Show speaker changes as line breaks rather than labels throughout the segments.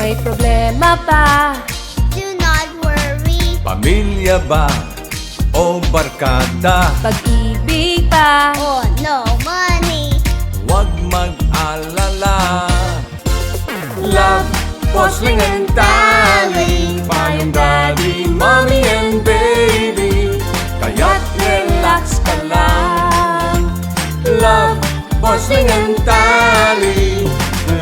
may problema ba?
Do not worry.
Pamilya ba o barkada?
Pag-ibig ba?
Oh, no money.
Huwag mag-alala. Love, Bossling and Tally, Payong Daddy, Mommy and Baby, kaya't relax ka lang. Love, Bossling and Tally,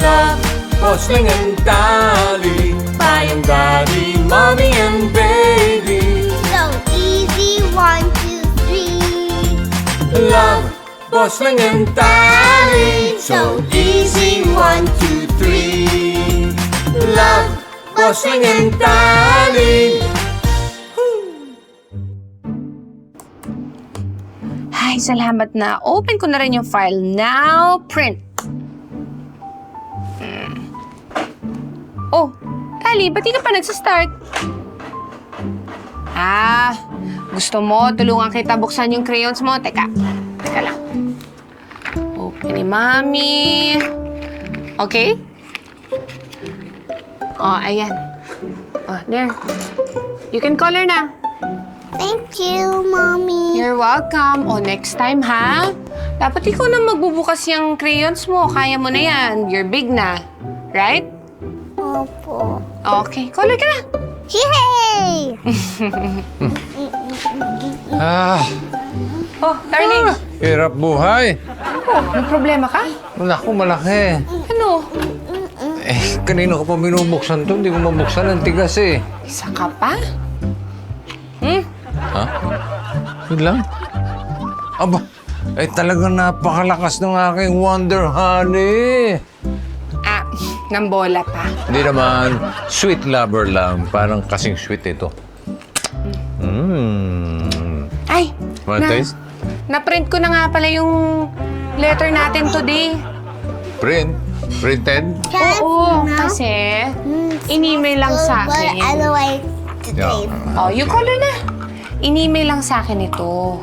Love, Bossling and Tally, Payong Daddy, Mommy and Baby.
So easy, 1, 2, 3.
Love, Bossling and Tally, so easy, 1, 2, 3. Love, Bossling and Tally.
Ay, salamat na. Open ko na rin yung file. Now, print. Oh, Tali, ba't di ka pa nagsastart? Gusto mo, tulungan kita buksan yung crayons mo. Teka lang. Open ni Mami. Okay? Oh, ayan. Oh, there. You can color na.
Thank you, Mommy.
You're welcome. O, next time, ha? Dapat ikaw na magbubukas yung crayons mo. Kaya mo na yan. You're big na. Right?
Opo.
Okay. Color ka na.
Yay!
Oh, darling.
Hirap buhay.
Oh, may problema ka?
Naku, malaki.
Ano?
Kanina ko pa binubuksan to, hindi ko mabuksan. Ang tigas eh.
Isa ka pa?
Ha? Yun lang? Aba, talagang napakalakas ng aking Wonder Honey.
Ng bola pa.
Hindi naman, sweet lover lang. Parang kasing sweet ito.
Ay,
Wanna taste?
na-print ko na nga pala yung letter natin today.
Print? Printed?
Oo, kasi in-email lang sa
But
akin.
I don't like to
Yeah.
taste.
Oh, you color na. In-email lang sa akin ito.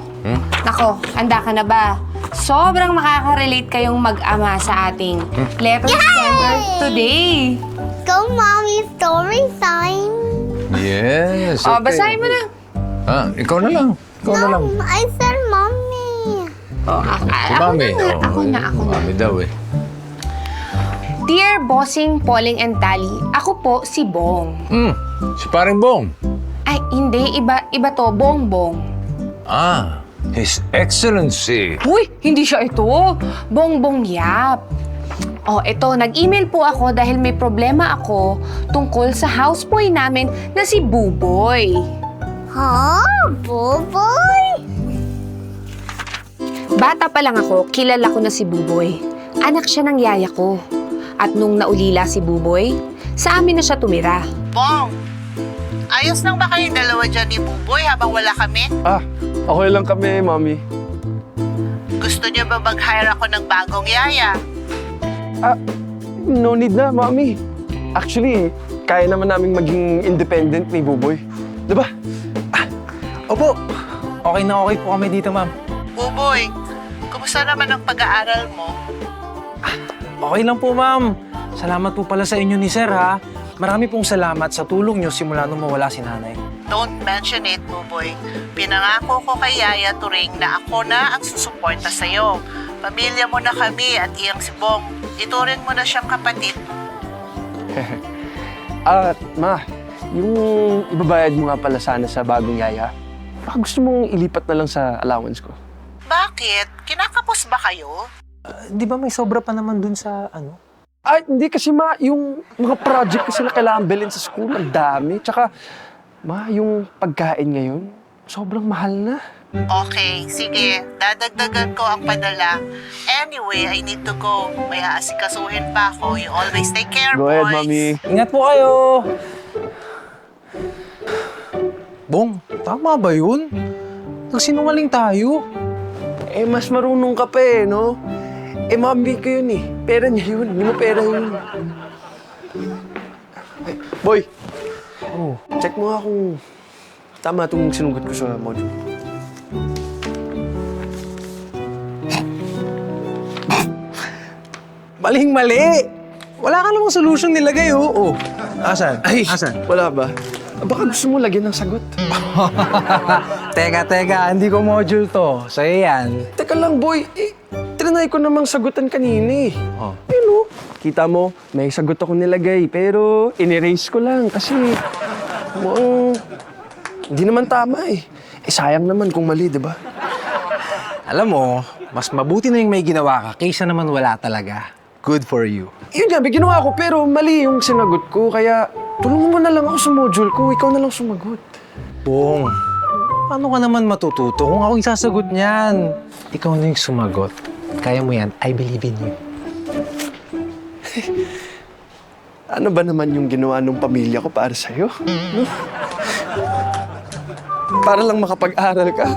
Nako, handa ka na ba? Sobrang makaka-relate kayong mag-ama sa ating letter sender today.
Go, Mommy. Story time.
Yes.
Oh,
okay.
basahin mo na.
Ikaw na lang. Ikaw na lang.
I said Mommy.
Oh,
Si Mami.
Ako na.
Mami daw eh.
Dear Bossing, Pauling, and Tally, ako po si Bong.
Si paring Bong.
Ay, hindi. Iba to. Bongbong.
His Excellency.
Uy, hindi siya ito. Bongbong Yap. Oh, ito. Nag-email po ako dahil may problema ako tungkol sa houseboy namin na si Buboy.
Huh? Buboy?
Bata pa lang ako, kilala ko na si Buboy. Anak siya ng yaya ko. At nung naulila si Buboy, sa amin na siya tumira.
Bong, ayos lang ba kayong dalawa dyan ni Buboy habang wala kami?
Okay lang kami, Mami.
Gusto niyo ba mag-hire ako ng bagong yaya?
No need na, Mami. Actually, kaya naman naming maging independent ni Buboy. Diba?
Opo, okay na okay po kami dito, ma'am.
Buboy, kumusta naman ang pag-aaral mo?
Okay lang po, ma'am. Salamat po pala sa inyo ni Sir, ha? Marami pong salamat sa tulong niyo simula nung mawala si nanay.
Don't mention it, Buboy. Pinangako ko kay Yaya Turing na ako na ang susuporta sa'yo. Pamilya mo na kami at iyang si Bong. Ituring mo na siyang kapatid.
Ma, yung ibabayad mo nga pala sana sa bagong yaya, baka gusto mong ilipat na lang sa allowance ko.
Bakit? Kinakapos ba kayo?
Di ba may sobra pa naman dun sa ano?
Hindi kasi yung mga project kasi na kailangan bilhin sa school, ang dami. Tsaka, yung pagkain ngayon, sobrang mahal na.
Okay, sige. Dadagdagan ko ang padala. Anyway, I need to go. May aasikasuhin pa ako. You always take care,
Go
boys.
ahead, Mami.
Ingat po kayo! Bong, tama ba yun? Nagsinungaling tayo.
Mas marunong ka pa no? Mami ko yun eh. Pera niya yun. Hindi mo pera yun. Boy! Check mo nga kung tama itong sinugot ko sa module.
Maling-mali! wala ka namang solution nilagay, oh. Asan?
Ay,
Asan?
wala ba? Baka gusto mo lagyan ng sagot.
Teka, hindi ko module to. Sa'yo yan.
Teka lang, boy. Trinay ko namang sagutan kanina eh.
Oh.
Ayun o. Kita mo, may sagot ako nilagay. Pero in-erase ko lang kasi mukhang hindi naman tama eh. Sayang naman kung mali, di ba?
Alam mo, mas mabuti na yung may ginawa ka kaysa naman wala talaga. Good for you.
Yun nga, may ginawa ko pero mali yung sinagot ko. Kaya tulungan mo na lang ako sa module ko. Ikaw na lang sumagot.
Bong, paano ka naman matututo kung ako yung sasagot niyan? Ikaw na yung sumagot. Kaya mo yan. I believe in you.
Ano ba naman yung ginawa ng pamilya ko para sa'yo? No? Para lang makapag-aral ka?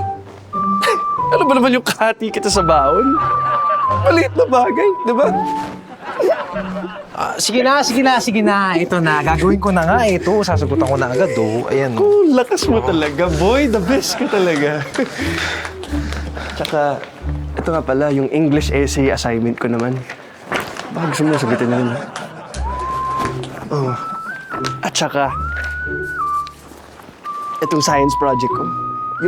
Ano ba naman yung kahati kita sa baon? Maliit na bagay, di ba?
Sige na. Ito na. Gagawin ko na nga ito. Sasagutan ko na agad, oh. Ayan, oh.
Oh, lakas mo talaga, boy. The best ka talaga. Tsaka, ito nga pala, yung English essay assignment ko naman. Baka gusto mo sagutin na rin, ha? Oh. At tsaka, itong science project ko.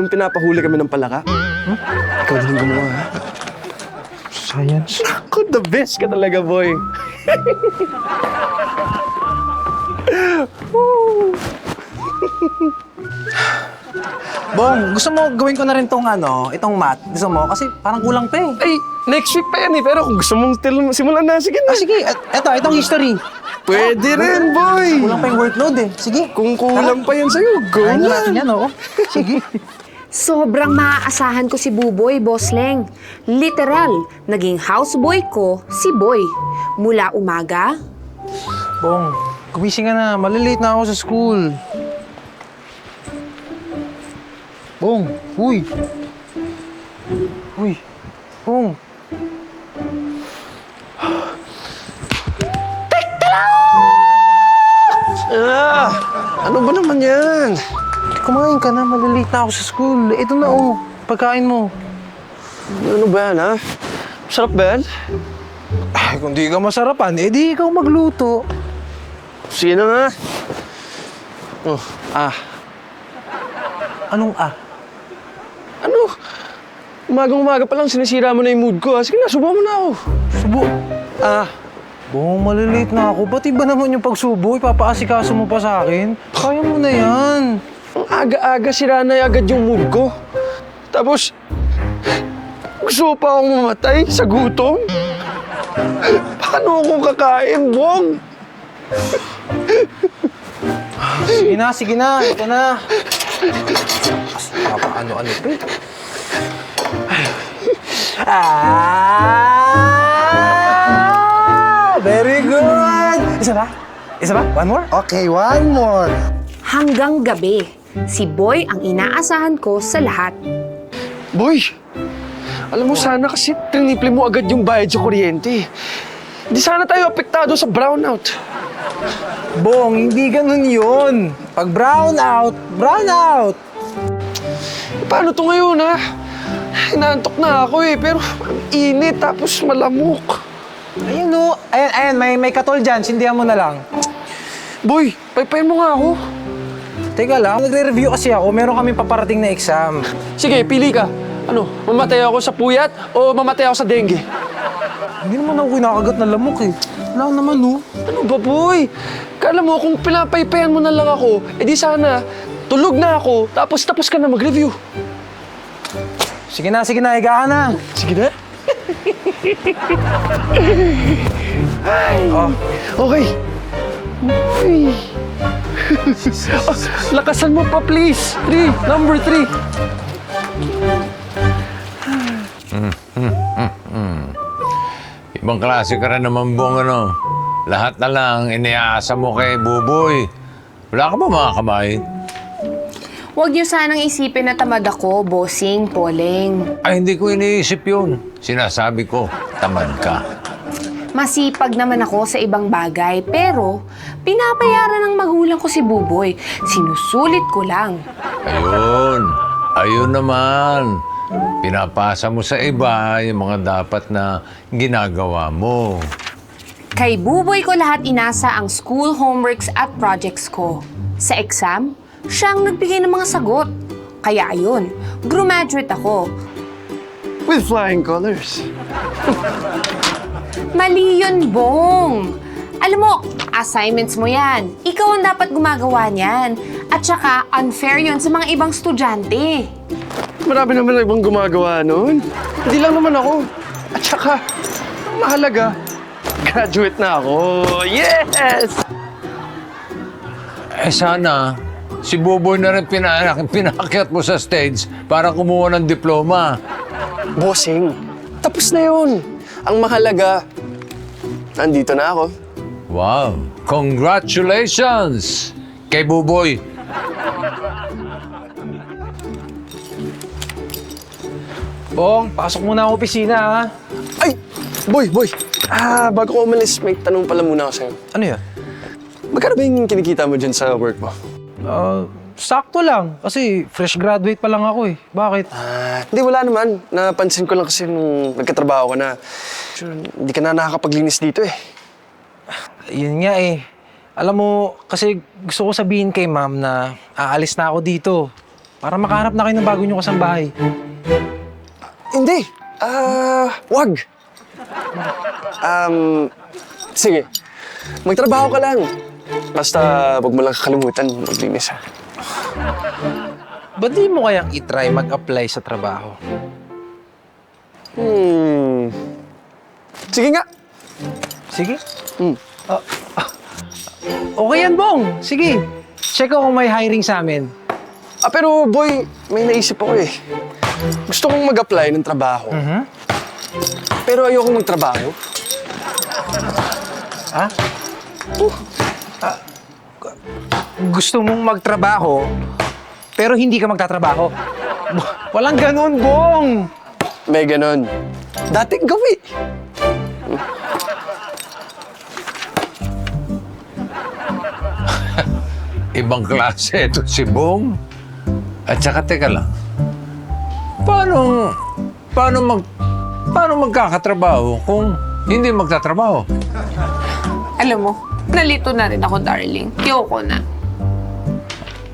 Yung pinapahuli kami ng palaka. Ikaw din gumawa, ha?
Science?
Ako, the best ka talaga, boy.
Bong, gusto mo gawin ko na rin itong math? Gusto mo? Kasi parang kulang pa eh.
Ay, next week pa yan eh. Pero kung gusto mong simulan na, sige na.
Sige, itong history.
Pwede rin, boy.
Kulang pa yung workload eh. Sige.
Kung kulang pa yan sa'yo, go
Kaya
na.
natin yan, oo. Sige.
Sobrang maaasahan ko si Buboy, Boss Leng. Literal, naging houseboy ko si Boy. Mula umaga,
Bong, gumising ka na. Malilate na ako sa school. Bong, uy. Uy, Bong.
Ano ba naman yan?
Kumain ka na. Malilate na ako sa school. Ito na, oh. Pagkain mo.
Ano ba yan, ha? Masarap ba yan?
Ay, kung di ka masarapan, di ikaw magluto.
Sige na nga. Oh,
Anong ah?
Ano? Umagang-umaga pa lang sinisira mo na yung mood ko, ha? Sige na, subukan mo na ako.
Subo. Bong, malilate na ako. Ba't iba naman yung pagsubo? Ipapaasikaso mo pa sa akin? Kaya mo na yan.
Ang aga-aga, sira na agad yung mood ko. Tapos, gusto mo pa akong mamatay sa gutom? Paano ako kakain, Bong?
Sige na. Ito na. Ano-ano pa eh. Very good! Isa ba? One more? Okay, one more.
hanggang gabi. Si Boy ang inaasahan ko sa lahat.
Boy, alam mo sana kasi triniple mo agad yung bayad sa kuryente. Di sana tayo apektado sa brownout.
Bong, hindi ganun yun. Pag brown out.
Paano to ngayon, ha? Inaantok na ako eh, pero ang init tapos malamok.
Ayun no. Ayan, may katol dyan. Sindihan mo na lang.
Boy, paypayin mo nga ako.
Teka lang, nagre-review kasi ako. Meron kaming paparating na exam.
Sige, pili ka. Ano, mamatay ako sa puyat o mamatay ako sa dengue?
Hindi naman ako kinakagat na lamok eh. Wala naman no.
Ano ba, boy? Kala mo, kung pinapaypayan mo na lang ako, edi sana, tulog na ako, tapos ka na mag-review.
Sige na, higa ka na.
Sige na.
Oh.
Okay. Uy. Oh, lakasan mo pa, please. Number 3.
Ibang klase ka rin naman, Bong, ano? Lahat na lang iniaasa mo kay Buboy. Wala ka ba mga kamay?
Huwag niyo sanang isipin na tamad ako, bossing, Poleng.
Ay, hindi ko iniisip yun. Sinasabi ko, tamad ka.
Masipag naman ako sa ibang bagay, pero pinapayaran ng magulang ko si Buboy. Sinusulit ko lang.
Ayun naman. Pinapasa mo sa iba yung mga dapat na ginagawa mo.
Kay Buboy ko lahat inasa ang school homeworks at projects ko. Sa exam, siya ang nagbigay ng mga sagot. Kaya ayun, graduate ako.
With flying colors.
Mali yun, Bong. Alam mo, assignments mo yan. Ikaw ang dapat gumagawa niyan. At saka, unfair yun sa mga ibang estudyante.
Marami naman na ibang gumagawa nun. Hindi lang naman ako. At saka, ang mahalaga, graduate na ako. Yes!
Eh sana, si Buboy na rin pinakyat mo sa stage para kumuha ng diploma.
Bossing, tapos na yun. Ang mahalaga, nandito na ako.
Wow! Congratulations! Kay Buboy.
Bong, pasok muna ang opisina, ha?
Ay! Boy! Bago ko umalis, may tanong pala muna ako sa'yo.
Ano yan?
Magkano ba yung kinikita mo dyan sa work mo?
Sakto lang. Kasi fresh graduate pa lang ako eh. Bakit?
Hindi, wala naman. Napansin ko lang kasi nung nagkatrabaho ka na. Sure, hindi ka na nakakapaglinis dito eh.
Yun nga eh. Alam mo, kasi gusto ko sabihin kay ma'am na aalis na ako dito. Para makahanap na kayo ng bago nyo kasambahay.
Hindi. Wag. Sige. Magtrabaho ka lang. Basta wag mo lang kakalimutan maglinis ha.
Ba't di mo kayang itry mag-apply sa trabaho?
Sige nga.
Sige. Okay yan, Bong. Sige. Check ko kung may hiring sa amin.
Pero boy, may naisip ako eh. Gusto kong mag-apply ng trabaho. Pero ayokong magtrabaho.
Ha? Gusto mong magtrabaho, pero hindi ka magtatrabaho. Walang ganun, Bong!
May ganon. Dating gawi.
Ibang klase ito si Bong. At saka teka lang. Paano magkakatrabaho kung hindi magtatrabaho?
Alam mo, nalito na rin ako, darling. Kiyoko na.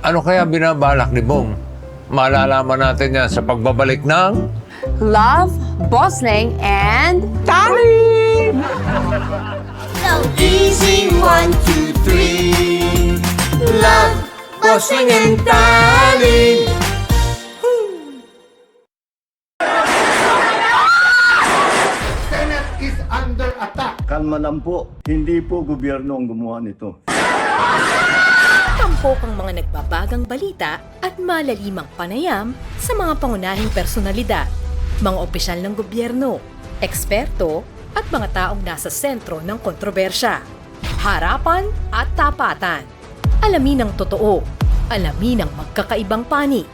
Ano kaya binabalak ni Bong? Malalaman natin yan sa pagbabalik ng...
Love, Bossling, and Tali!
So
Easy 1, 2, 3. Love, Bossing and Darling.
Senate is under attack.
Kalma lang po, hindi po gobyerno ang gumawa nito.
Tampok ang mga nagbabagang balita at malalimang panayam sa mga pangunahing personalidad, mga opisyal ng gobyerno, eksperto at mga taong nasa sentro ng kontrobersya. Harapan at tapatan. Alamin ang totoo. Alamin ang magkakaibang panig.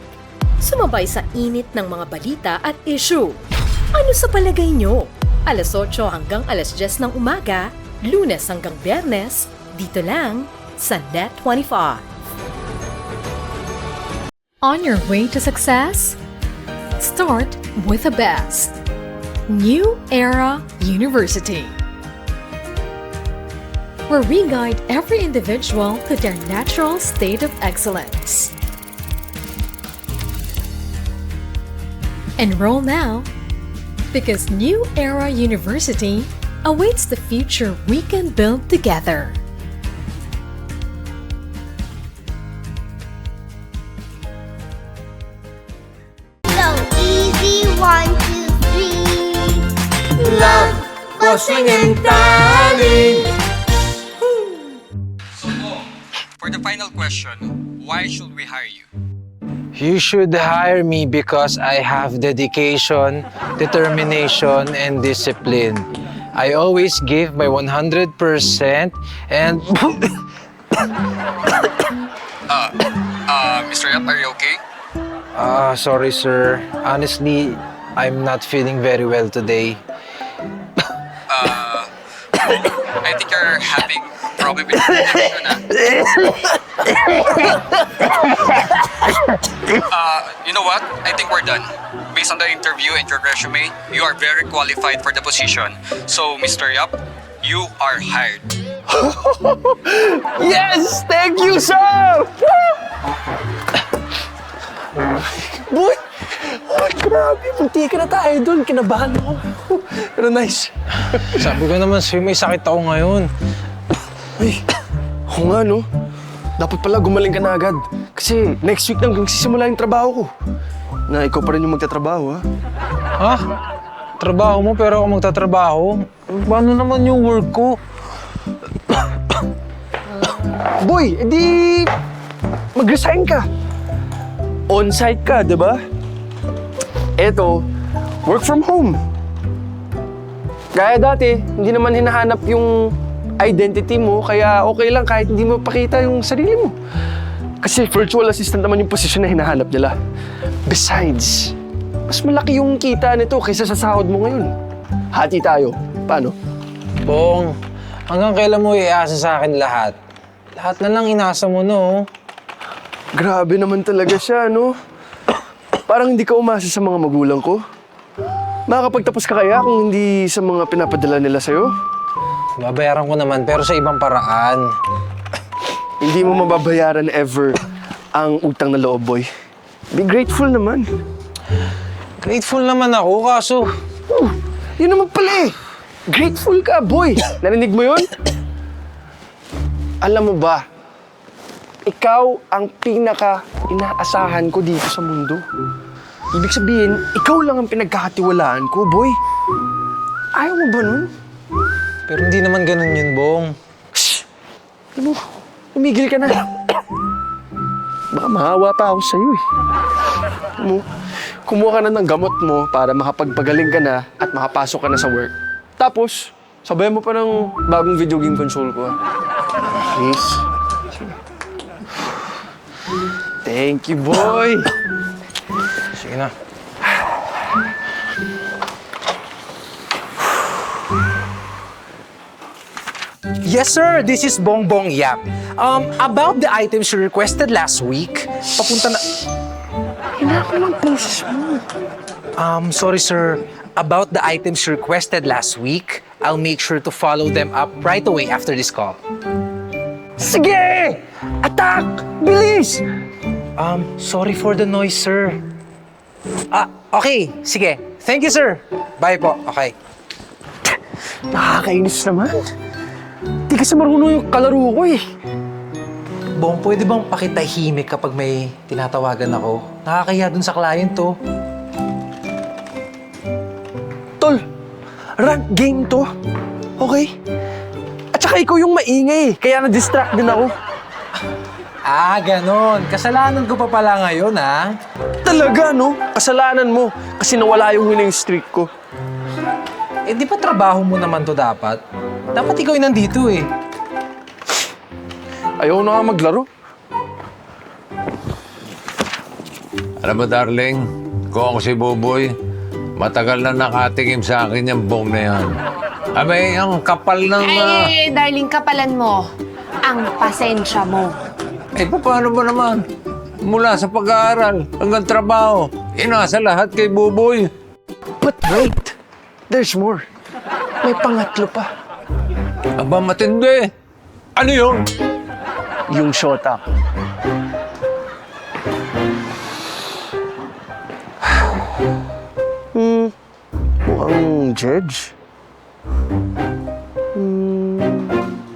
Sumabay sa init ng mga balita at issue. Ano sa palagay nyo? Alas 8 hanggang alas 10 ng umaga, Lunes hanggang Biyernes, dito lang sa Net25. On your way to success? Start with the best. New Era University, where we guide every individual to their natural state of excellence. Enroll now, because New Era University awaits the future we can build together.
So easy, 1, 2, 3.
Love, Bossing and Darling.
For the final question, why should we hire you?
You should hire me because I have dedication, determination, and discipline. I always give my 100% and...
Mr. Yap, are you okay?
Sorry sir. Honestly, I'm not feeling very well today.
I think you're having problem with connection. You know what? I think we're done. Based on the interview and your resume, you are very qualified for the position. So, Mr. Yap, you are hired.
Yes! Thank you, sir! Boy! Ay, grabe. Punti ka na tayo doon. Kinabahan ako. Pero nice.
Sabi ko naman sa'yo, may sakit ako ngayon.
Ay, oo nga, no? Dapat pala gumaling ka na agad. Kasi next week nang sisimula yung trabaho ko. Na ikaw pa rin yung magtatrabaho, ha?
Ha? Trabaho mo pero ako magtatrabaho? Paano naman yung work ko?
Boy, edi mag-resign ka. On-site ka, di ba? Eto, work from home. Gaya dati, hindi naman hinahanap yung identity mo, kaya okay lang kahit hindi mo pakita yung sarili mo. Kasi virtual assistant naman yung posisyon na hinahanap nila. Besides, mas malaki yung kita nito kaysa sa sahod mo ngayon. Hati tayo. Paano?
Bong, hanggang kailan mo iasa sa akin lahat? Lahat na lang inasa mo, no?
Grabe naman talaga siya, no? Parang hindi ka umasa sa mga magulang ko. Makakapagtapos ka kaya kung hindi sa mga pinapadala nila sa'yo?
Babayaran ko naman pero sa ibang paraan.
Hindi mo mababayaran ever ang utang na loob, boy. Be grateful naman.
Grateful naman ako, kaso...
Oh, yun naman pala eh. Grateful ka, boy. Narinig mo yun? Alam mo ba, ikaw ang pinaka-inaasahan ko dito sa mundo. Ibig sabihin, ikaw lang ang pinagkakatiwalaan ko, boy. Ayaw mo ba nun?
Pero hindi naman ganun yun, Bong.
Shh! Alam mo, umigil ka na. Baka mahawa pa ako sa'yo eh. Alam mo, kumuha ka na ng gamot mo para makapagpagaling ka na at makapasok ka na sa work. Tapos, sabayan mo pa ng bagong video game console ko, ha? Please. Thank you, boy.
Sige na.
Yes, sir. This is Bongbong Yap. About the items you requested last week, papunta na...
Hinapa lang process mo.
Sorry, sir. About the items you requested last week, I'll make sure to follow them up right away after this call.
Sige! Attack! Bilis!
Sorry for the noise, sir. Okay. Sige. Thank you, sir. Bye po. Okay.
Nakakainis naman. Di kasi marunong yung kalaro ko eh.
Bong, pwede bang pakitahimik kapag may tinatawagan ako? Nakakahiya dun sa client to.
Tol, rank game to. Okay? At saka ikaw yung maingay, kaya na-distract din ako.
Ganon. Kasalanan ko pa pala ngayon, ha?
Talaga, no? Kasalanan mo kasi nawala yung winning streak ko.
Eh, di ba trabaho mo naman to dapat? Dapat ikaw yung nandito, eh.
Ayaw na nga maglaro.
Alam mo, darling, kung ako si Buboy, matagal na nakatikim sa akin yung bong na yan. Abay, ang kapal ng...
Ay, darling, kapalan mo. Ang pasensya mo.
Eh, paano ba naman? Mula sa pag-aaral hanggang trabaho, inasa lahat kay Buboy.
But wait, there's more. May pangatlo pa.
Aba, matindi. Ano yun?
Yung shota ko. Mukhang judge.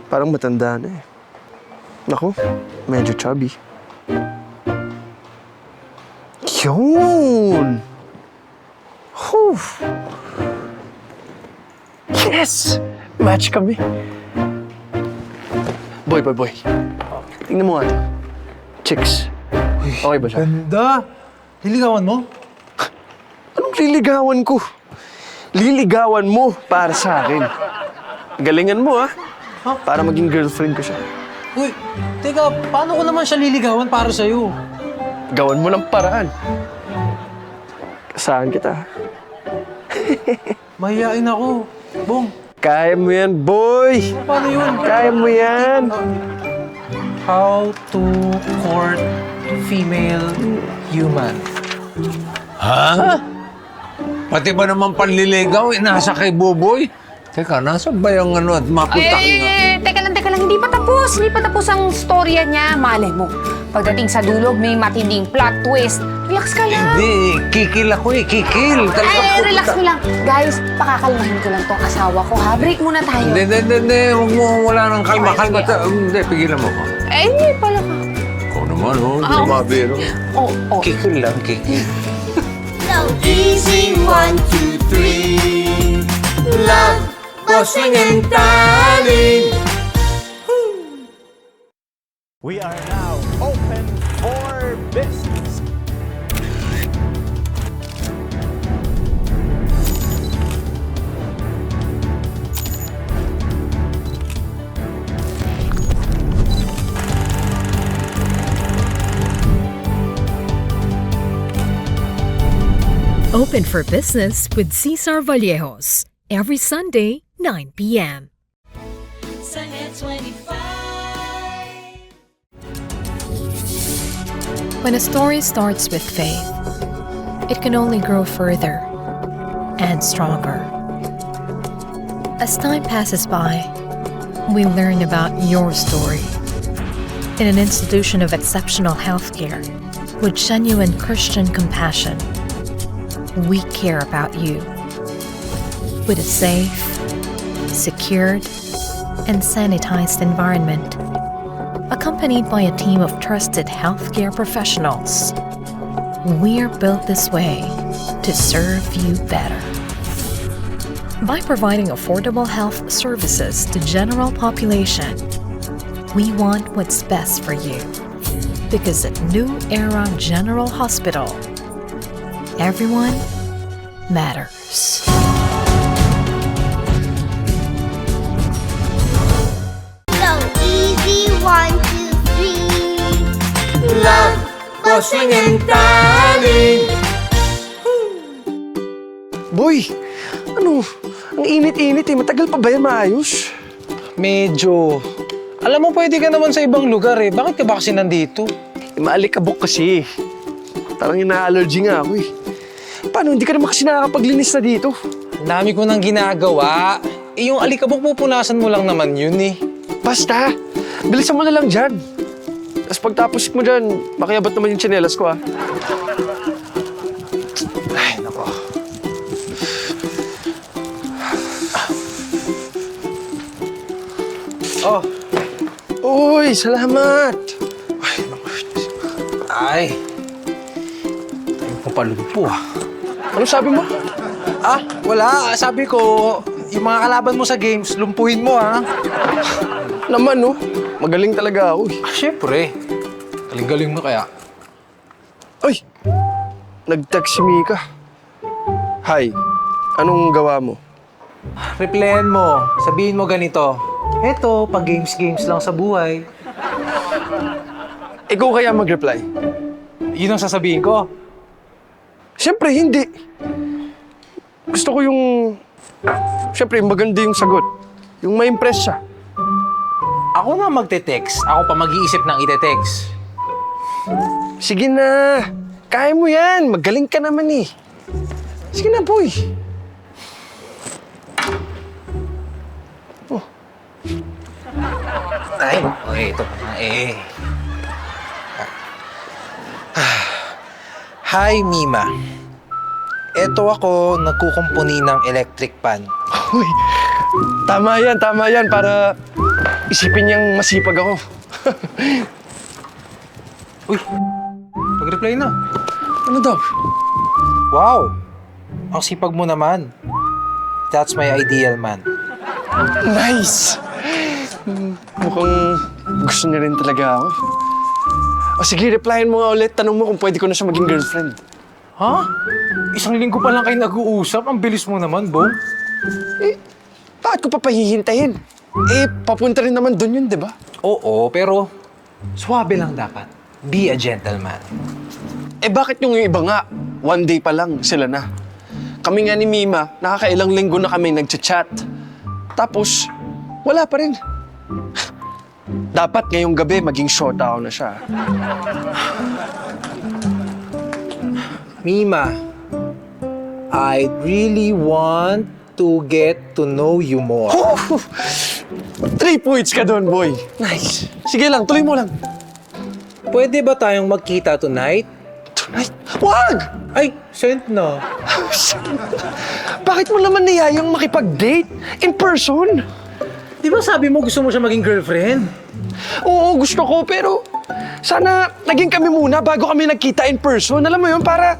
Parang matanda na eh. Naku, medyo chubby. Yun! Whew! Yes! Match kami. Boy. Tingnan mo nga ito. Chicks. Okay ba siya?
Ganda. Liligawan mo?
Anong liligawan ko? Liligawan mo para sa akin. Galingan mo, ha? Para maging girlfriend ko siya.
Uy, teka, paano ko naman siya liligawan para sa'yo?
Gawan mo ng paraan. Saan kita?
Mahihain ako. Bong,
Kaya mo yan, boy!
paano yun?
Kaya mo yan!
How to court female human.
Ha? Pati ba naman panliligaw, inasa kay Buboy? Teka, nasan ba yung ano at mapunta ka nga?
Teka lang, hindi pa tapos. Hindi pa tapos ang storya niya. Malay mo, pagdating sa dulog, may matinding plot twist. Relax ka lang.
Hindi, kikil ako eh, kikil.
Relax mo lang. Guys, pakakalmahin ko lang tong asawa ko, ha? Break muna tayo.
Hindi, huwag mo, wala nang kalma. Hindi, pigilan mo ko.
Hindi pala ka.
Ikaw naman, hindi mabiro.
Oh.
Kikil lang, kikil.
So
Easy 1, 2, 3. Love, Bossing and Darling.
We are now open for business.
Open for Business with Cesar Vallejos. Every Sunday, 9 p.m. When a story starts with faith, it can only grow further and stronger. As time passes by, we learn about your story. In an institution of exceptional healthcare, with genuine Christian compassion, we care about you. With a safe, secured, and sanitized environment, accompanied by a team of trusted healthcare professionals, we're built this way to serve you better. By providing affordable health services to general population, we want what's best for you. Because at New Era General Hospital, everyone matters.
So easy, 1, 2, 3.
Love, Bossing and Darling.
Boy, ano? Ang init-init eh. Matagal pa ba yan maayos?
Medyo. Alam mo, pwede ka naman sa ibang lugar eh. Bakit ka ba kasi nandito?
Maalikabok kasi. Parang ina-allergy nga ako eh. Paano? Hindi ka naman kasi nakakapaglinis na dito.
Ang dami ko nang ginagawa. Eh, yung alikabok pupunasan mo lang naman yun eh.
Basta! Bilisan mo na lang dyan. Tapos pagtapos mo dyan, makiabot naman yung tsinelas ko ah. Ay, nako. Oh. Uy, salamat! Ay, naku.
Ay. Tayo pong palumpo ah.
Ano sabi mo?
Ah, wala. Sabi ko, yung mga kalaban mo sa games, lumpuhin mo ah.
Naman no, magaling talaga ako eh.
Ah, syempre. Galing-galing mo kaya.
Ay! Nag-text si Mika. Hi, anong gawa mo?
Replyan mo. Sabihin mo ganito. Eto, pag games-games lang sa buhay.
Ikaw kaya mag-reply?
Yun ang sasabihin ko.
Siyempre, hindi. Gusto ko yung... Siyempre, maganda yung sagot. Yung ma-impress siya.
Ako na magte-text. Ako pa mag-iisip ng ite-text.
Sige na. Kaya mo yan. Magaling ka naman eh. Sige na, boy. Oh.
Ay, okay, ito pa nga eh. Hi, Mima. Eto ako, nagkukumpuni ng electric pan.
Uy, tama yan, para isipin niyang masipag ako.
Uy, mag-reply na.
Ano daw?
Wow, ang sipag mo naman. That's my ideal man.
Nice! Mukhang gusto niya rin talaga ako. O sige, replyin mo nga ulit. Tanong mo kung pwede ko na siya maging girlfriend.
Ha? Isang linggo pa lang kayo nag-uusap? Ang bilis mo naman, Bong.
Eh, bakit ko pa pahihintayin? Eh, papunta rin naman dun yun, di ba?
Oo, pero swabe lang dapat. Be a gentleman.
Eh, bakit yung iba nga? One day pa lang, sila na. Kami nga ni Mima, nakakailang linggo na kami nagchat-chat. Tapos, wala pa rin. Dapat ngayong gabi maging shota ako na siya.
Mima, I really want to get to know you more.
3 points ka doon, boy. Nice. Sige lang, tuloy mo lang.
Pwede ba tayong magkita tonight?
Tonight? Wag!
Ay, sent na.
Bakit mo naman niyayang makipag-date in person?
Di ba sabi mo gusto mo siya maging girlfriend?
Oo, gusto ko, pero sana naging kami muna bago kami nagkita in person. Alam mo yun, para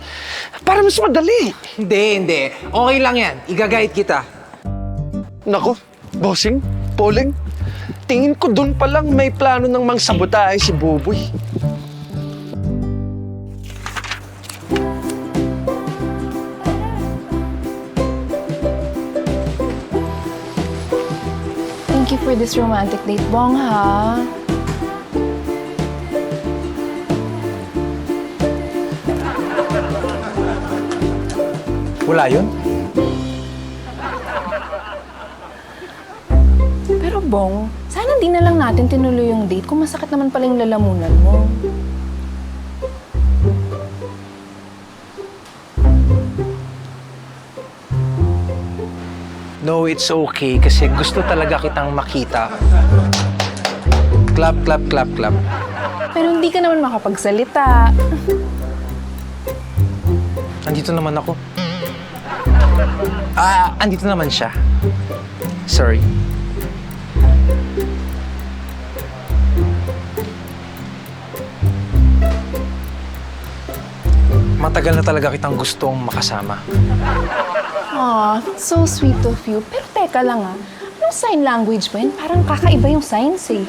mas madali.
Hindi. Okay lang yan. Igagayad kita.
Nako, bossing, Poling, tingin ko doon pa lang may plano ng mangsabotahe si Buboy.
Thank you for this romantic date, Bong, ha?
Wala yun?
Pero Bong, sana di na lang natin tinuloy yung date kung masakit naman pala yung lalamunan mo.
No, it's okay kasi gusto talaga kitang makita. Clap, clap, clap, clap.
Pero hindi ka naman makapagsalita.
Andito naman ako. Andito naman siya. Sorry. Matagal na talaga kitang gustong makasama.
Aw, so sweet of you. Pero teka lang anong sign language ba yun? Parang kakaiba yung signs eh.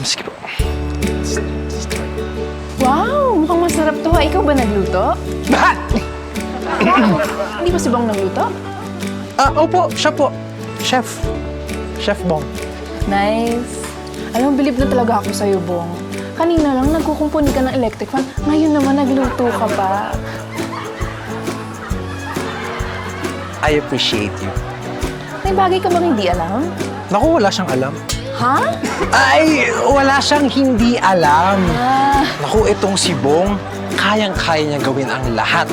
Sige po.
Wow, mukhang masarap to ha. Ikaw ba nagluto? Hindi ba si Bong nagluto?
Opo, siya po. Chef. Chef Bong.
Nice. Alam mo, bilib na talaga ako sa'yo, Bong. Kanina lang nagkukumpuni ka ng electric fan. Ngayon naman nagluto ka pa.
I appreciate you.
May bagay ka bang hindi alam?
Naku, wala siyang alam.
Ha?
Ay, wala siyang hindi alam. Naku, itong si Bong, kayang-kaya niya gawin ang lahat.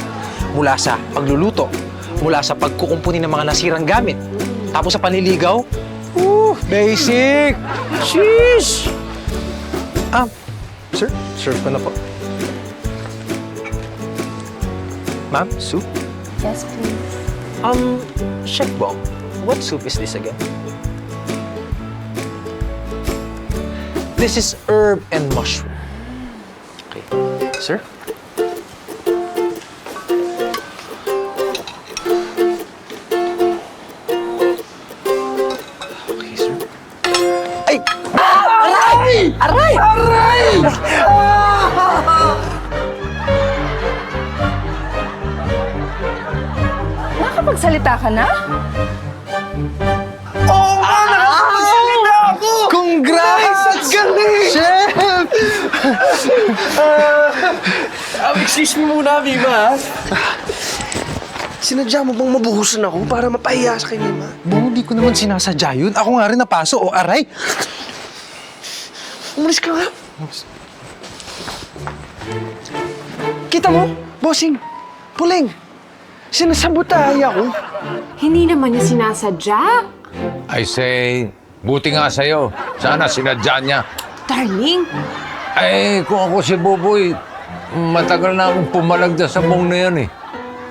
Mula sa pagluluto, mula sa pagkukumpuni ng mga nasirang gamit, tapos sa panliligaw, basic! Sheesh! Sir, serve ko na po. Ma'am, soup?
Yes, please.
Chef Bong, what soup is this again? This is herb and mushroom. Okay, sir? Okay, sir. Ay! Aray! Aray! Aray!
Nakapagsalita ka na?
Nakapagsalita ako!
Congrats!
Galing!
Chef!
Excuse me muna, Mima. Sinadya mo bang mabuhusan ako para mapahiya sa kay Mima?
Bong, di ko naman sinasadya yun. Ako nga rin napaso. O, aray!
Umalis ka nga. Kita mo, bossing, Puling, sinasabotahe ako.
Hindi naman niya sinasadya.
I say, buti nga sa'yo. Sana sinadya niya.
Darling,
Kung ako si Buboy, matagal na akong pumalagda sa Bong na yan eh.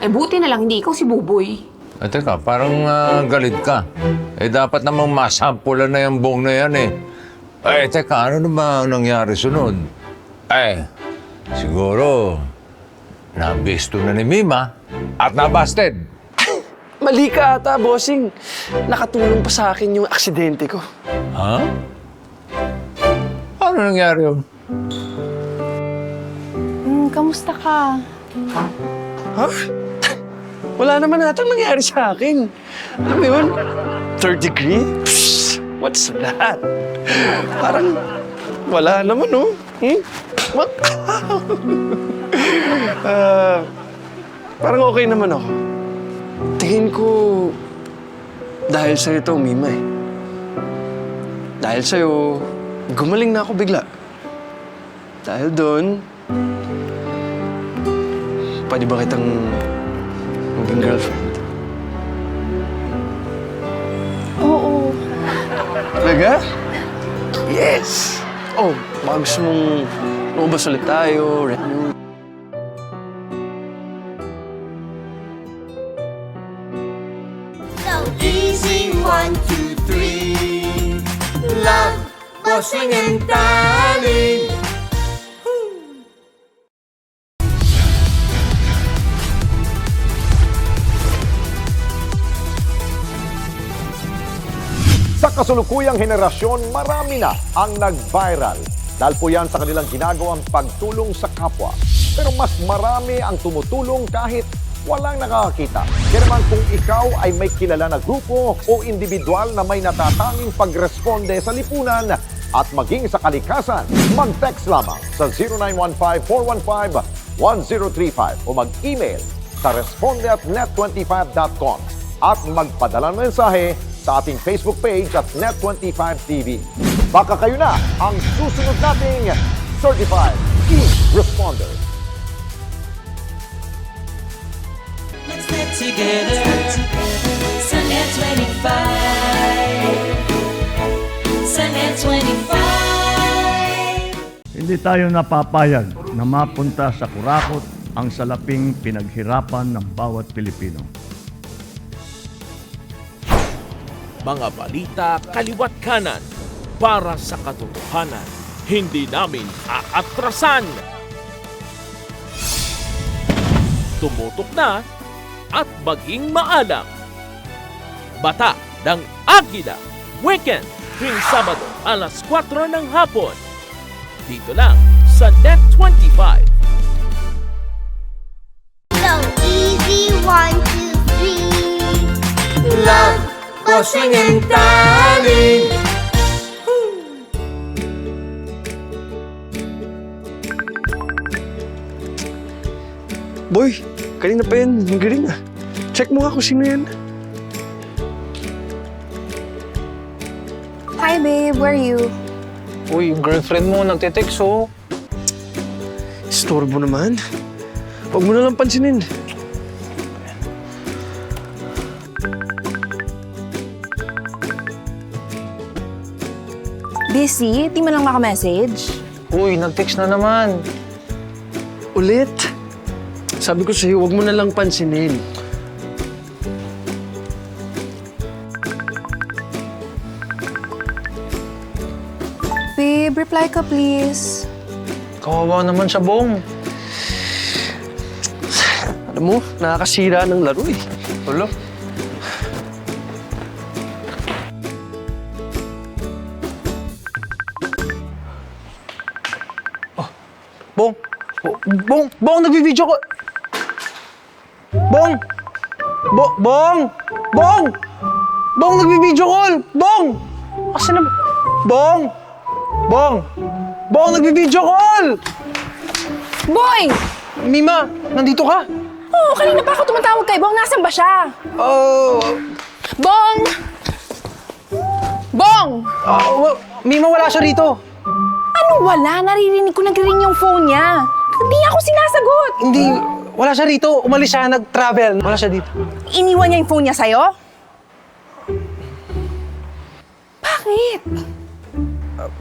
buti na lang hindi ikaw si Buboy.
Teka, parang galit ka. Dapat namang masampulan na yung Bong na yan eh. Teka, ano na ba nangyari sunod? Siguro, nabisto na ni Mima at nabasted.
Mali ka ata, bossing. Nakatulong pa sa akin yung aksidente ko.
Ha? Ano nangyari yun?
Kamusta ka?
Ha? Wala naman natang nangyari sa akin. Alam mo yun? Third degree? Psst, what's that? Parang wala naman, oh. Parang okay naman ako. Tingin ko, dahil sa'yo ito, Mima eh. Dahil sa'yo, gumaling na ako bigla. Dahil doon, Pwede ba kitang maging girlfriend?
Oo.
Talaga? Yes! Oh, baka gusto mong lumabas ulit tayo, renew.
So
Easy 1, 2, 3. Love, Bossing and Darling.
Sa kasulukuyang henerasyon, marami na ang nag-viral. Dahil po yan sa kanilang ginagawang pagtulong sa kapwa. Pero mas marami ang tumutulong kahit walang nakakakita. Kaya naman kung ikaw ay may kilala na grupo o individual na may natatanging pagresponde sa lipunan at maging sa kalikasan, mag-text lamang sa 0915-415-1035 o mag-email sa responde@net25.com at magpadala ng mensahe sa ating Facebook page at Net25TV. Baka kayo na ang susunod nating Certified E-Responder.
Let's get together. Sa Net25. Sa Net25.
Hindi tayo napapayag na mapunta sa kurakot ang salaping pinaghirapan ng bawat Pilipino.
Mga balita kaliwat kanan para sa katotohanan. Hindi namin aatrasan. Tumutok na at maging maalam. Bata ng Agila. Weekend tuwing Sabado alas 4 ng hapon. Dito lang sa Net25.
So easy, 1, 2, 3.
Love, Bossing and Darling.
Boy, kanina pa yan. Ang galing ah. Check mo nga kung sino yan.
Hi babe, where are you?
Uy, yung girlfriend mo nagte-text, oh.
Istorbo naman. Huwag mo na lang pansinin.
Busy? Di mo lang maka-message?
Uy, nag-text na naman.
Ulit? Sabi ko sa'yo, huwag mo na lang pansinin.
Babe, reply ka please.
Kawawa naman siya, Bong.
Alam mo, nakakasira ng laro eh.
Ulo. Bong! Bong! Bong! Nagbibideo ko! Bong! Bong! Bong! Bong! Nagbibideo call! Bong! Asa na... Bong! Bong! Bong! Nagbibideo call!
Boy!
Mima! Nandito ka?
Oo, kanina pa ako tumatawag kay Bong. Nasaan ba siya?
Oh...
Bong! Bong!
Mima, wala siya rito.
Ano wala? Naririnig ko nag-ring yung phone niya. Hindi ako sinasagot.
Hindi, wala siya rito. Umalis siya, nag-travel. Wala siya dito.
Iniwan niya yung phone niya sa'yo? Bakit?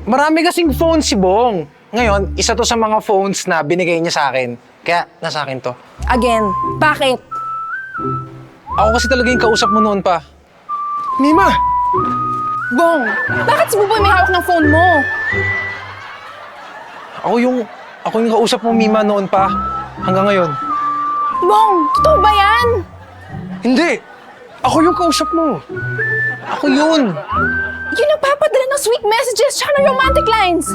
Marami kasing phone si Bong. Ngayon, isa to sa mga phones na binigay niya sa akin. Kaya, nasa akin to.
Again, bakit?
Ako kasi talaga yung kausap mo noon pa. Mima!
Bong, bakit si Buboy may hawak ng phone mo?
Ako yung kausap mo, Mima, noon pa. Hanggang ngayon.
Bong, totoo ba yan?
Hindi! Ako yung kausap mo.
Ako yun.
Yung nagpapadala ng sweet messages tsaka ng romantic lines.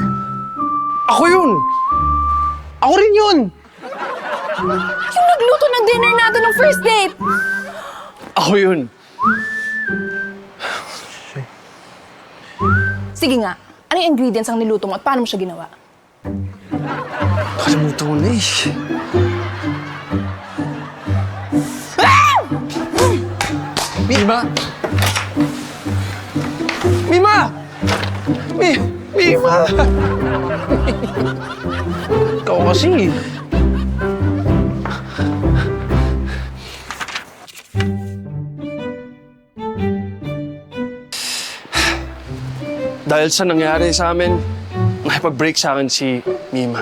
Ako yun!
Ako rin yun.
Yung nagluto ng dinner natin ng first date.
Ako yun.
Sige nga, ano yung ingredients ang niluto mo at paano mo siya ginawa?
Kalimutan ko na eh.
Mima!
Mima! Mima!
Ikaw kasi.
Dahil sa nangyari sa amin, nakipag-break sa akin si Mima.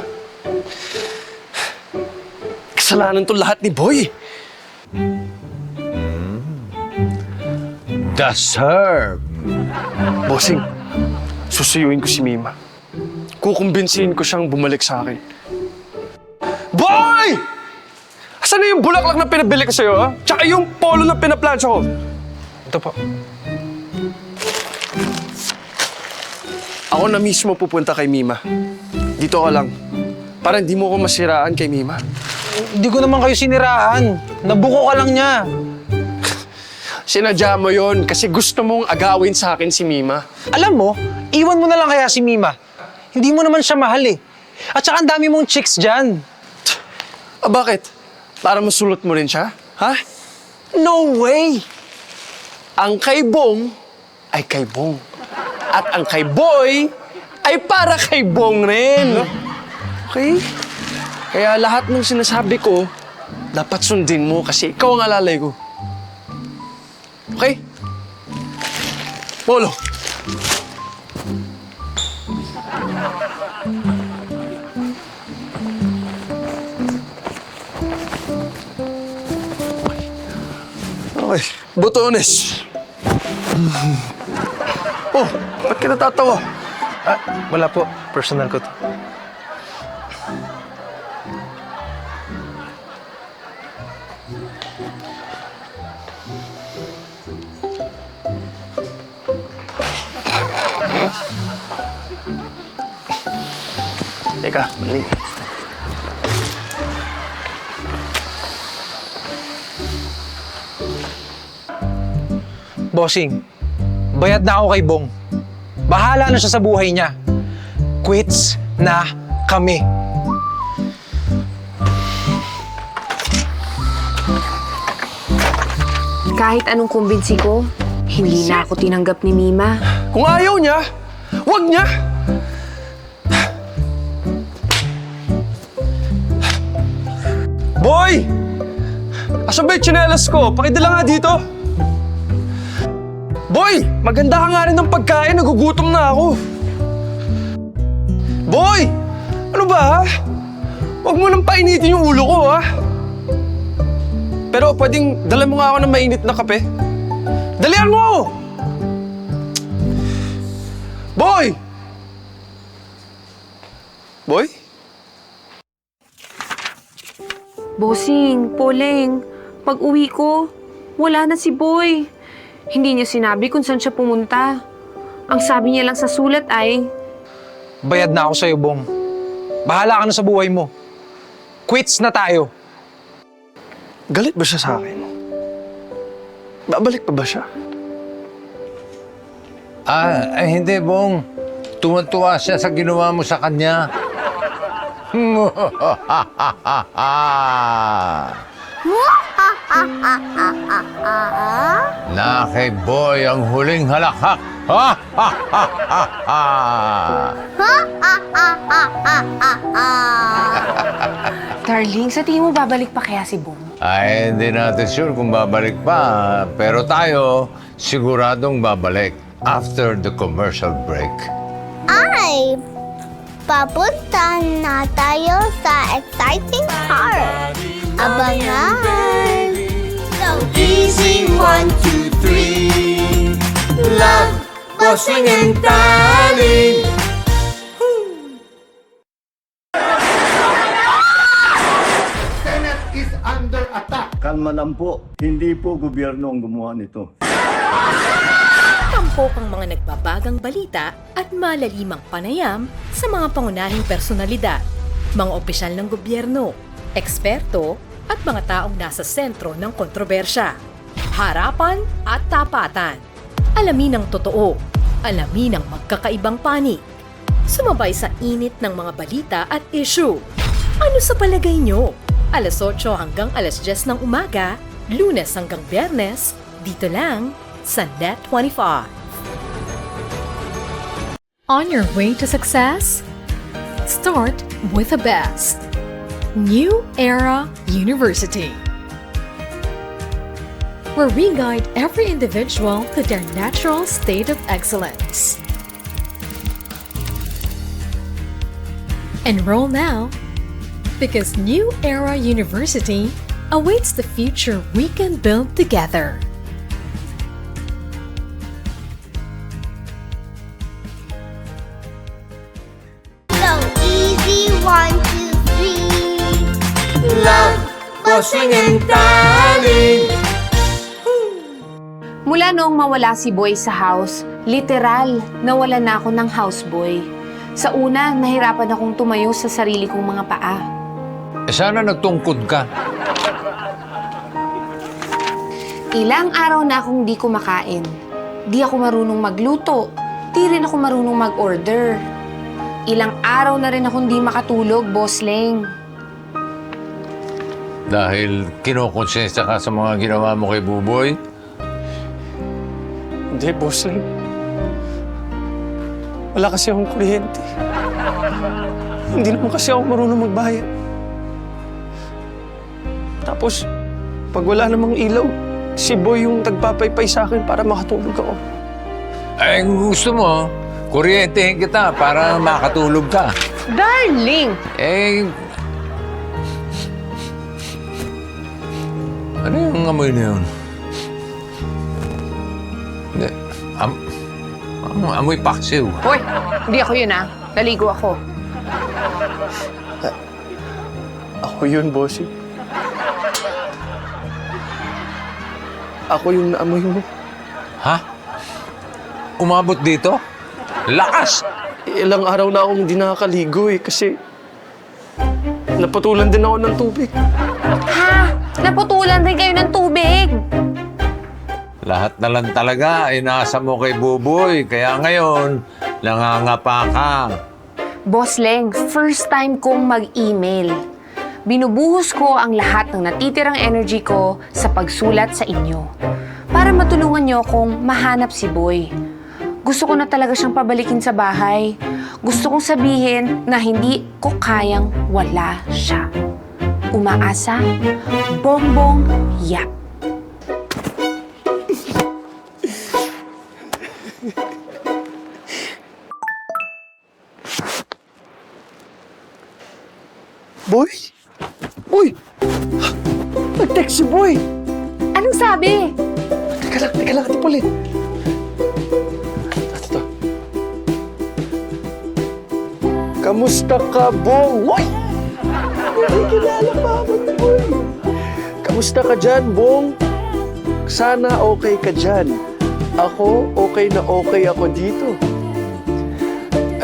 Kasalanan to lahat ni Boy.
Deserve.
Bossing, susuyuin ko si Mima. Kukumbinsihin ko siyang bumalik sa akin. Boy! Asan na yung bulaklak na pinabili ko sa'yo, ha? Tsaka yung polo na pinaplansya ko.
Ito po.
Ako na mismo pupunta kay Mima. Dito ka lang. Para hindi mo ko masiraan kay Mima.
Hindi ko naman kayo siniraan. Nabuko ka lang niya.
Sinadya mo yon kasi gusto mong agawin sa akin si Mima.
Alam mo, iwan mo na lang kaya si Mima. Hindi mo naman siya mahal eh. At saka ang dami mong chicks dyan.
Bakit? Para masulot mo rin siya? Ha? No way! Ang kay Bong ay kay Bong. At ang kay Boy ay para kay Bong rin. Okay? Kaya lahat ng sinasabi ko, dapat sundin mo kasi ikaw ang alalay ko. Okay? Polo. Okay. Botones. Oh, ba't ka natatawa?
Wala po. Personal ko to.
Teka, mali.
Bossing, bayad na ako kay Bong. Bahala na siya sa buhay niya. Quits na kami.
Kahit anong kumbinsi ko, hindi na ako tinanggap ni Mima.
Kung ayaw niya, wag niya! Boy! Asan ba yung tsinelas ko? Pakidala nga dito. Boy! Maganda ka nga rin ng pagkain. Nagugutom na ako. Boy! Ano ba, ha? Huwag mo nang painitin yung ulo ko, ha? Pero pwedeng dala mo nga ako ng mainit na kape. Dalihan mo! Boy! Boy?
Bossing, Poleng, pag-uwi ko, wala na si Boy. Hindi niya sinabi kung saan siya pumunta. Ang sabi niya lang sa sulat ay,
Bayad na ako sa'yo, Bong. Bahala ka na sa buhay mo. Quits na tayo.
Galit ba siya sa akin? Babalik pa ba siya?
Hindi, Bong. Tuwan-tuwa siya sa ginawa mo sa kanya. Na kay Boy ang huling halakhak.
Darling, sa tingin mo babalik pa kaya si Bong?
Ay, hindi natin sure kung babalik pa. Pero tayo, siguradong babalik after the commercial break.
Ay, papunta na tayo sa exciting part. Abangan! So
Easy 1, 2, 3. Love, bossing and darling.
Senate is under attack. Kalma lang po. Hindi po gobyerno ang gumawa nito.
Tampok ang mga nagbabagang balita at malalimang panayam sa mga pangunahing personalidad, mga opisyal ng gobyerno, eksperto at mga taong nasa sentro ng kontrobersya. Harapan at tapatan. Alamin ang totoo. Alamin ang magkakaibang panig. Sumabay sa init ng mga balita at issue. Ano sa palagay nyo? Alas 8 hanggang alas 10 ng umaga, Lunes hanggang Biyernes, dito lang sa Net25. On your way to success? Start with the best. New Era University, where we guide every individual to their natural state of excellence. Enroll now because New Era University awaits the future we can build together.
So easy, 1, 2, 3.
Love, bossing and darling.
Mula noong mawala si Boy sa house, literal, nawala na ako ng houseboy. Sa una, nahirapan akong tumayo sa sarili kong mga paa.
Sana nagtungkod ka.
Ilang araw na akong di kumakain. Di ako marunong magluto. Di rin ako marunong mag-order. Ilang araw na rin akong di makatulog, Boss Leng.
Dahil kinukonsensya ka sa mga ginawa mo kay Buboy?
Hindi, Boss Ling. Wala kasi akong kuryente. Hindi naman kasi ako marunong magbayad. Tapos, pag wala namang ilaw, si Boy yung tagpapaypay sa akin para makatulog ako.
Ay, gusto mo, kuryentehin kita para makatulog ka.
Darling!
Eh, ano yung amoy na yun? Hindi, amoy paksiw.
Hoy, hindi ako yun Naligo ako.
Ako yun, Bossy. Ako yung naamoy mo.
Ha? Umabot dito? Lakas!
Ilang araw na akong hindi nakakaligo kasi napatulan din ako ng tubig.
Ha? Naputulan rin kayo ng tubig?
Lahat na lang talaga ay nasa mo kay Buboy. Kaya ngayon, nangangapa ka.
Boss Leng, first time kong mag-email. Binubuhos ko ang lahat ng natitirang energy ko sa pagsulat sa inyo para matulungan niyo akong mahanap si Boy. Gusto ko na talaga siyang pabalikin sa bahay. Gusto kong sabihin na hindi ko kayang wala siya. Umaasa, Bongbong Yap.
Boy? Uy! Nag-text si Boy!
Anong sabi?
Teka lang, Ate Pauline. Ito. Kamusta ka, Bong? Uy! Hindi kilala pa ako ni Boy. Kamusta ka dyan, Bong? Sana okay ka dyan. Ako, okay na okay ako dito.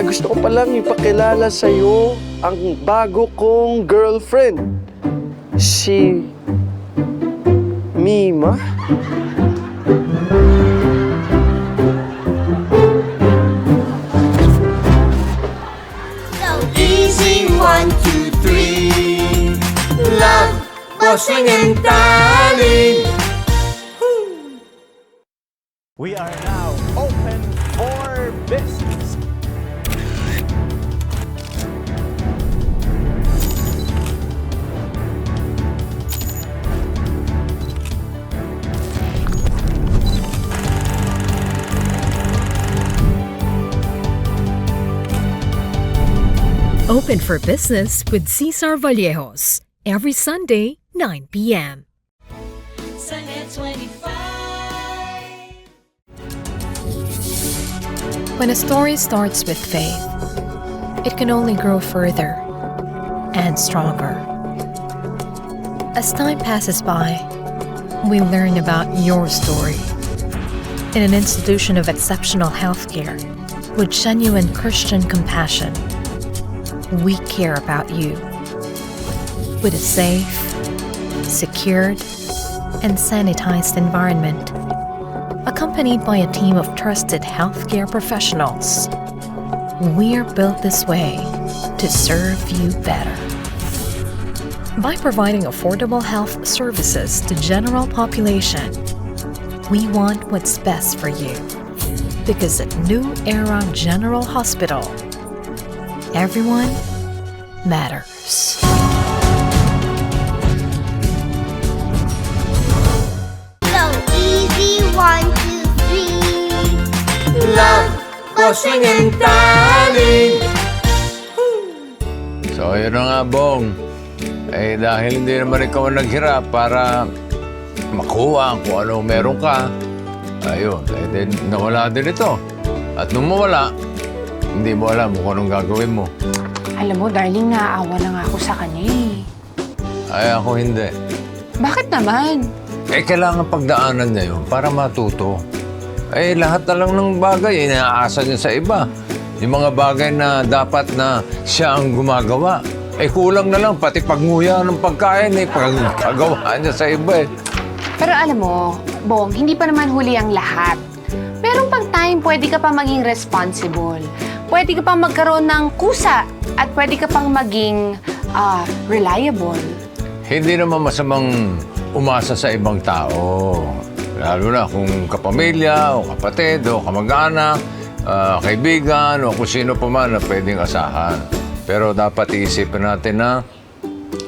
Gusto ko palang ipakilala sa'yo ang bago kong girlfriend. Si Mima.
So easy, 1, 2, 3. Love, bossing and darling.
We are now open for business.
Open for Business with Cesar Vallejos every Sunday, 9 p.m. When a story starts with faith, it can only grow further and stronger. As time passes by, we learn about your story. In an institution of exceptional healthcare with genuine Christian compassion, we care about you. With a safe, secured, and sanitized environment, accompanied by a team of trusted healthcare professionals, we're built this way to serve you better. By providing affordable health services to general population, we want what's best for you. Because at New Era General Hospital, everyone matters.
So easy, 1, 2, 3.
Love, bossing and darling.
So, yun na nga, Bong. Eh, dahil hindi naman ikaw ang naghirap para makuha kung ano meron ka, ayun, eh, then, nawala din ito. At nung mawala, hindi mo alam kung anong gagawin mo.
Alam mo, darling, naaawa na nga ako sa kanya eh.
Ay, ako hindi.
Bakit naman?
Eh, kailangan pagdaanan niya yun para matuto. Eh, lahat na lang ng bagay, inaasa niya sa iba. Yung mga bagay na dapat na siya ang gumagawa. Eh, kulang na lang, pati pagnguya ng pagkain, paggawa niya sa iba eh.
Pero alam mo, Bong, hindi pa naman huli ang lahat. Merong pang time, pwede ka pa maging responsible. Pwede ka pang magkaroon ng kusa at pwede ka pang maging reliable.
Hindi naman masamang umasa sa ibang tao. Lalo na kung kapamilya, o kapatid, o kamag-anak, kaibigan, o kung sino pa man na pwedeng asahan. Pero dapat iisipin natin na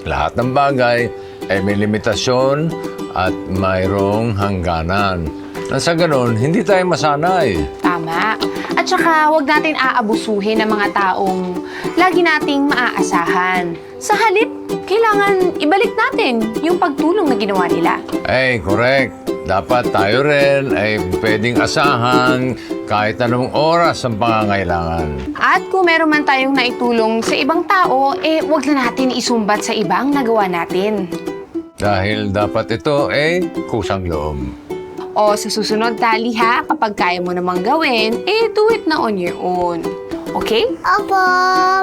lahat ng bagay ay may limitasyon at mayroong hangganan. Nang sa ganun, hindi tayo masanay.
Tama. At saka, huwag natin aabusuhin ng mga taong lagi nating maaasahan. Sa halip, kailangan ibalik natin yung pagtulong na ginawa nila.
Ay, correct. Dapat tayo rin ay pwedeng asahan kahit anong oras ang pangangailangan.
At kung meron man tayong naitulong sa ibang tao, eh, huwag na natin isumbat sa ibang nagawa natin.
Dahil dapat ito ay kusang loob.
O sa susunod, Tali, ha, kapag kaya mo namang gawin, eh, do it na on your own. Okay?
Opo,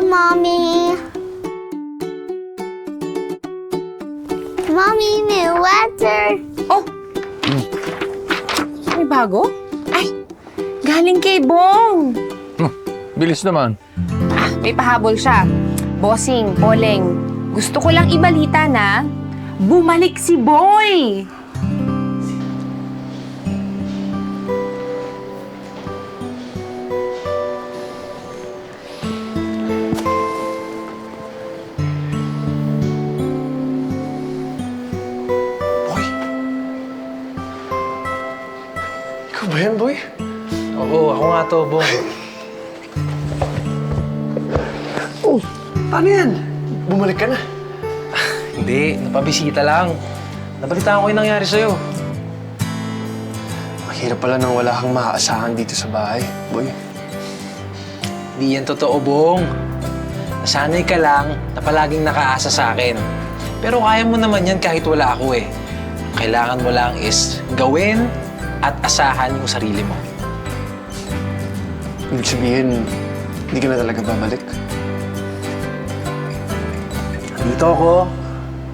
Mommy. Mommy, may letter.
Oh! May bago? Ay! Galing kay Bong!
Bilis naman.
May pahabol siya. Bossing, Poleng, gusto ko lang ibalita na bumalik si Boy!
Ikaw ba yan, boy?
Oo, ako nga to, Bong.
Oh, paano yan? Bumalik ka na.
Hindi, napabisita lang. Nabalitaan ko yung nangyari sa'yo.
Mahirap pala nang wala kang maaasahan dito sa bahay, boy.
Hindi yan totoo, Bong. Nasanay ka lang na palaging nakaasa sa akin. Pero kaya mo naman yan kahit wala ako eh. Kailangan mo lang is gawin at asahan yung sarili mo.
Ibig sabihin, hindi ka na talaga babalik.
Dito ako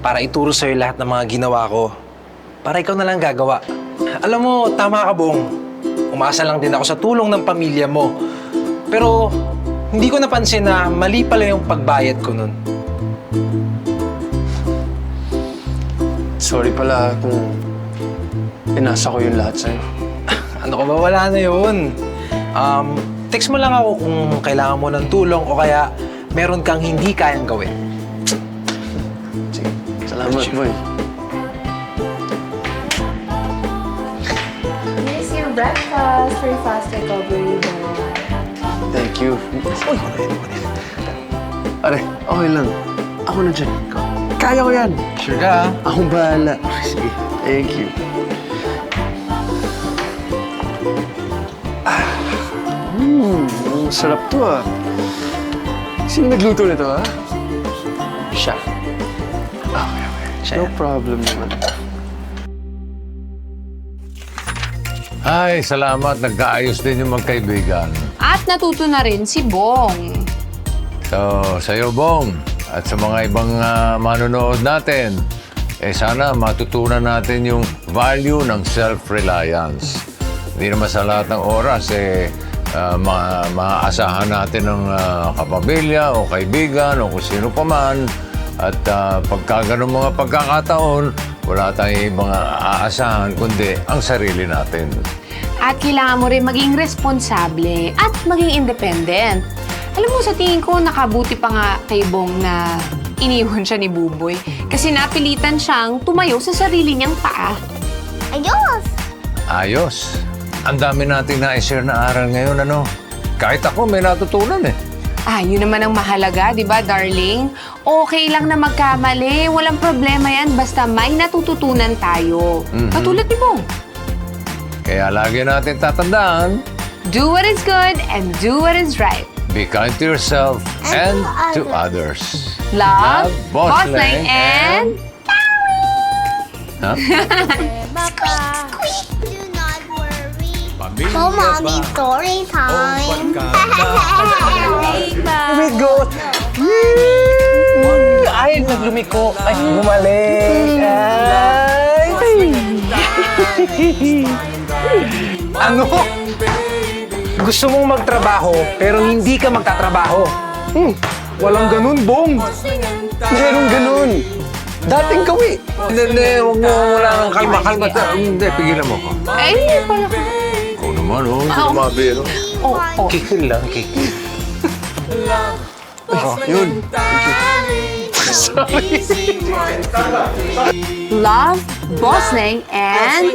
para ituro sa'yo lahat ng mga ginawa ko. Para ikaw na lang gagawa. Alam mo, tama ka, Bong. Umasa lang din ako sa tulong ng pamilya mo. Pero hindi ko napansin na mali pala yung pagbayad ko nun.
Sorry pala kung inasa ko yung lahat sa'yo.
Ano ko ba? Wala na yun. Text mo lang ako kung kailangan mo ng tulong o kaya meron kang hindi kayang gawin.
Sige. Salamat, boy.
Here's your breakfast for fast recovery.
Thank you. Uy! Are, okay lang. Ako na dyan. Kaya ko yan.
Sure ka?
Akong bahala. Sige. Thank you. Ang sarap to ah. Sino nagluto nito ah?
Siya.
Okay. No problem naman.
Ay, salamat. Nagkaayos din yung magkaibigan.
At natuto na rin si Bong.
So, sa'yo, Bong, at sa mga ibang manonood natin, eh sana matutunan natin yung value ng self-reliance. Hindi naman sa lahat ng oras, maaasahan natin ng kapamilya o kaibigan o kung sino pa man. At pagka ganun mga pagkakataon, wala tayong ibang aasahan kundi ang sarili natin.
At kailangan mo rin maging responsable at maging independent. Alam mo, sa tingin ko, nakabuti pa nga kay Bong na iniwan siya ni Buboy. Kasi napilitan siyang tumayo sa sarili niyang paa.
Ayos!
Ayos. Ang dami nating na-share na aral ngayon, ano? Kahit ako, may natutunan eh.
Yun naman ang mahalaga, di ba, darling? Okay lang na magkamali. Walang problema yan basta may natututunan tayo. Katulad ni Bong.
Kaya lagi natin tatandaan,
Do what is good and do what is right.
be kind to yourself and to others.
Love,
Boss
Boss
Leng,
Leng, and...
Ha?
Do not worry.
Pamilya
So, Mommy,
ba?
story time.
Wait, go! Ay, naglumiko. Ay, bumalik. Ano? Gusto mong magtrabaho, pero hindi ka magtatrabaho. Walang ganun, Bong. Merong ganun. Dating kawi.
Hindi, huwag mo wala kang kalma. Hindi, pigilan mo ko.
Ay, hindi pala.
Ikaw naman, hindi ka mabiro.
Kikil lang, kikil.
Yun.
Love, Boss Leng, and...